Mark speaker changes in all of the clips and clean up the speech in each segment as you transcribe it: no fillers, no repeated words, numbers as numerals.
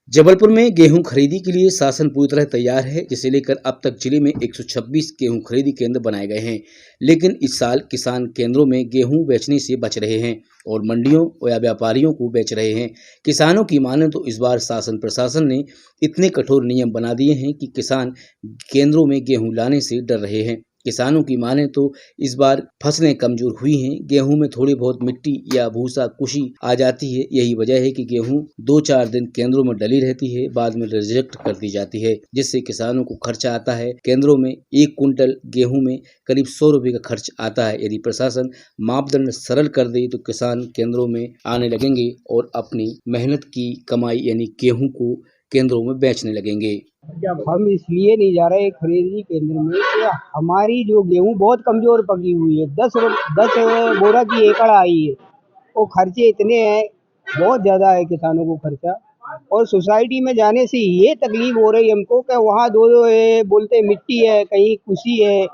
Speaker 1: जबलपुर में गेहूं खरीदी के लिए शासन पूरी तरह तैयार है, जिसे लेकर अब तक जिले में 126 गेहूं खरीदी केंद्र बनाए गए हैं। लेकिन इस साल किसान केंद्रों में गेहूं बेचने से बच रहे हैं और मंडियों या व्यापारियों को बेच रहे हैं। किसानों की माने तो इस बार शासन प्रशासन ने इतने कठोर नियम बना दिए हैं कि किसान केंद्रों में गेहूं लाने से डर रहे हैं। किसानों की माने तो इस बार फसलें कमजोर हुई हैं। गेहूं में थोड़ी बहुत मिट्टी या भूसा कुशी आ जाती है। यही वजह है कि गेहूं 2-4 दिन केंद्रों में डली रहती है, बाद में रिजेक्ट कर दी जाती है, जिससे किसानों को खर्चा आता है। केंद्रों में 1 कुंटल गेहूं में करीब 100 रुपए का खर्च आता है। यदि प्रशासन मापदंड सरल कर दे तो किसान केंद्रों में आने लगेंगे और अपनी मेहनत की कमाई यानी गेहूं को केंद्रों में बेचने लगेंगे।
Speaker 2: हम इसलिए नहीं जा रहे खरीदी केंद्र में कि हमारी जो गेहूं बहुत कमजोर पकी हुई है। 10 बोरा की एकड़ आई है। वो खर्चे इतने हैं, बहुत ज़्यादा है किसानों को खर्चा। और सोसाइटी में जाने से ये तकलीफ हो रही है हमको कि वहाँ दो दो बोलते मिट्टी है, कहीं कुशी है।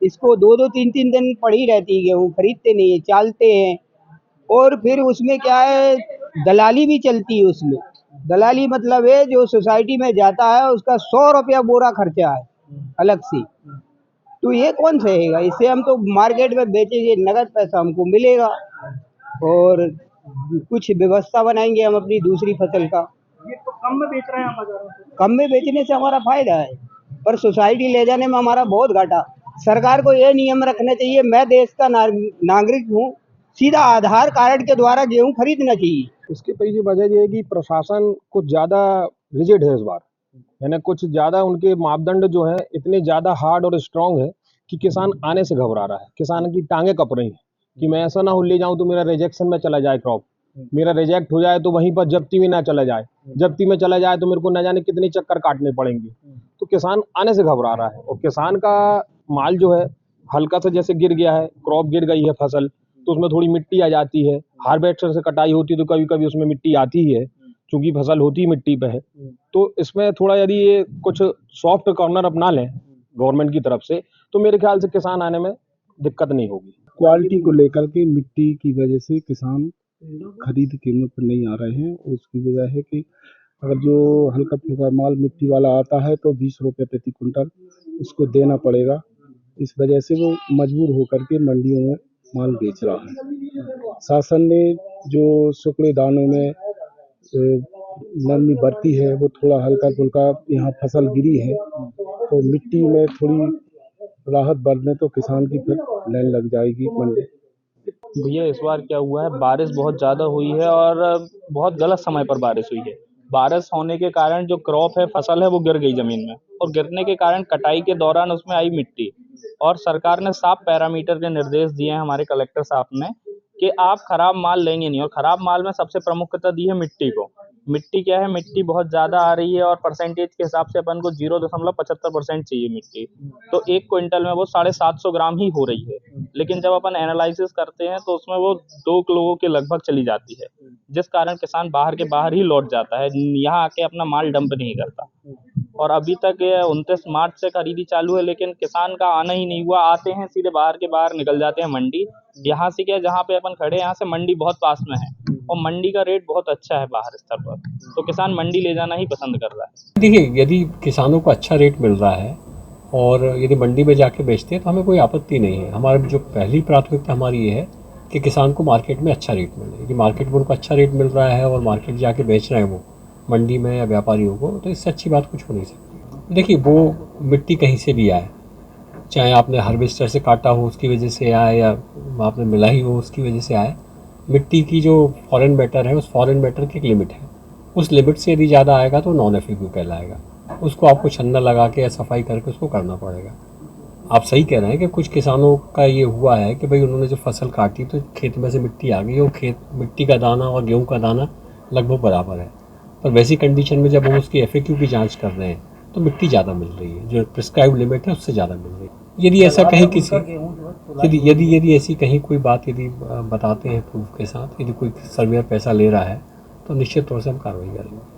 Speaker 2: इसको 2-2 3-3 दिन पड़ी रहती है गेहूँ, खरीदते नहीं है, चालते हैं। और फिर उसमें क्या है, दलाली भी चलती है उसमें। दलाली मतलब है जो सोसाइटी में जाता है उसका 100 रुपया बोरा खर्चा है अलग से। तो ये कौन सहेगा? इससे हम तो मार्केट में बेचेंगे, नगद पैसा हमको मिलेगा और कुछ व्यवस्था बनाएंगे हम अपनी दूसरी फसल का।
Speaker 3: ये तो कम में बेच रहे हैं हम बाजारों से।
Speaker 2: कम में बेचने से हमारा फायदा है, पर सोसाइटी ले जाने में हमारा बहुत घाटा। सरकार को ये नियम रखना चाहिए, मैं देश का नागरिक हूँ, सीधा आधार कार्ड के द्वारा गेहूँ खरीदना चाहिए।
Speaker 4: इसके पीछे वजह ये है कि प्रशासन कुछ ज़्यादा रिजिड है इस बार, यानी कुछ ज़्यादा उनके मापदंड जो हैं इतने ज़्यादा हार्ड और स्ट्रांग है कि किसान आने से घबरा रहा है। किसान की टांगें कप रही हैं कि मैं ऐसा ना हो ले जाऊं तो मेरा रिजेक्शन में चला जाए, क्रॉप मेरा रिजेक्ट हो जाए तो वहीं पर जब्ती में ना चला जाए, जब्ती में चला जाए तो मेरे को न जाने कितने चक्कर काटने पड़ेंगे। तो किसान आने से घबरा रहा है और किसान का माल जो है हल्का सा जैसे गिर गया है, क्रॉप गिर गई है फसल, तो उसमें थोड़ी मिट्टी आ जाती है। हार्वेस्टर से कटाई होती है तो कभी कभी उसमें मिट्टी आती ही है, चूंकि फसल होती मिट्टी पे है। तो इसमें थोड़ा यदि ये कुछ सॉफ्ट कॉर्नर अपना लें गवर्नमेंट की तरफ से तो मेरे ख्याल से किसान आने में दिक्कत नहीं होगी।
Speaker 5: क्वालिटी को लेकर के मिट्टी की वजह से किसान खरीद केंद्र पर नहीं आ रहे हैं। उसकी वजह है कि अगर जो हल्का फुल्का माल मिट्टी वाला आता है तो 20 रुपये प्रति कुंटल उसको देना पड़ेगा। इस वजह से वो मजबूर होकर के मंडियों में माल बेच रहा है। शासन ने जो शुक्र दानों में नरमी बरती है, वो थोड़ा हल्का फुल्का यहाँ फसल गिरी है तो मिट्टी में थोड़ी राहत बढ़ने तो किसान की फिर लाइन लग जाएगी मंडी।
Speaker 6: भैया इस बार क्या हुआ है, बारिश बहुत ज़्यादा हुई है और बहुत गलत समय पर बारिश हुई है। बारिश होने के कारण जो क्रॉप है, फसल है, वो गिर गई ज़मीन में और गिरने के कारण कटाई के दौरान उसमें आई मिट्टी। और सरकार ने साफ पैरामीटर के निर्देश दिए हैं हमारे कलेक्टर साहब ने कि आप खराब माल लेंगे नहीं। और खराब माल में सबसे प्रमुखता दी है मिट्टी को। मिट्टी क्या है, मिट्टी बहुत ज़्यादा आ रही है और परसेंटेज के हिसाब से अपन को 0.75% चाहिए मिट्टी। तो 1 क्विंटल में वो 750 ग्राम ही हो रही है, लेकिन जब अपन एनालिसिस करते हैं तो उसमें वो 2 किलो के लगभग चली जाती है, जिस कारण किसान बाहर के बाहर ही लौट जाता है, यहाँ आके अपना माल डंप नहीं करता। और अभी तक ये 29 मार्च से खरीदी चालू है, लेकिन किसान का आना ही नहीं हुआ। आते हैं सीधे बाहर के बाहर निकल जाते हैं मंडी। यहाँ से क्या, जहाँ पे अपन खड़े हैं यहाँ से मंडी बहुत पास में है और मंडी का रेट बहुत अच्छा है बाहर स्तर पर, तो किसान मंडी ले जाना ही पसंद कर रहा है।
Speaker 7: देखिए, यदि किसानों को अच्छा रेट मिल रहा है और यदि मंडी में जाके बेचते हैं तो हमें कोई आपत्ति नहीं है। हमारी जो पहली प्राथमिकता हमारी ये है कि किसान को मार्केट में अच्छा रेट मिले। यदि मार्केट में उनको अच्छा रेट मिल रहा है और मार्केट जाके बेच रहे हैं वो मंडी में या व्यापारियों को, तो इससे अच्छी बात कुछ हो नहीं सकती। देखिए, वो मिट्टी कहीं से भी आए, चाहे आपने हार्वेस्टर से काटा हो उसकी वजह से आए या आपने मिलाई हो उसकी वजह से आए, मिट्टी की जो फॉरेन मैटर है उस फॉरेन मैटर की एक लिमिट है। उस लिमिट से यदि ज़्यादा आएगा तो नॉन एफिक्यू कहलाएगा। उसको आपको छन्ना लगा के या सफाई करके उसको करना पड़ेगा। आप सही कह रहे हैं कि कुछ किसानों का ये हुआ है कि भाई उन्होंने जो फसल काटी तो खेत में से मिट्टी आ गई और मिट्टी का दाना और गेहूँ का दाना लगभग बराबर है। पर वैसी कंडीशन में जब हम उसकी एफएक्यू की जाँच कर रहे हैं तो मिट्टी ज़्यादा मिल रही है, जो प्रिस्क्राइब्ड लिमिट है उससे ज़्यादा मिल रही है। यदि ऐसा कहीं किसी यदि ऐसी कहीं कोई बात यदि बताते हैं प्रूफ के साथ, यदि कोई सर्वेयर पैसा ले रहा है तो निश्चित तौर से हम कार्रवाई करेंगे।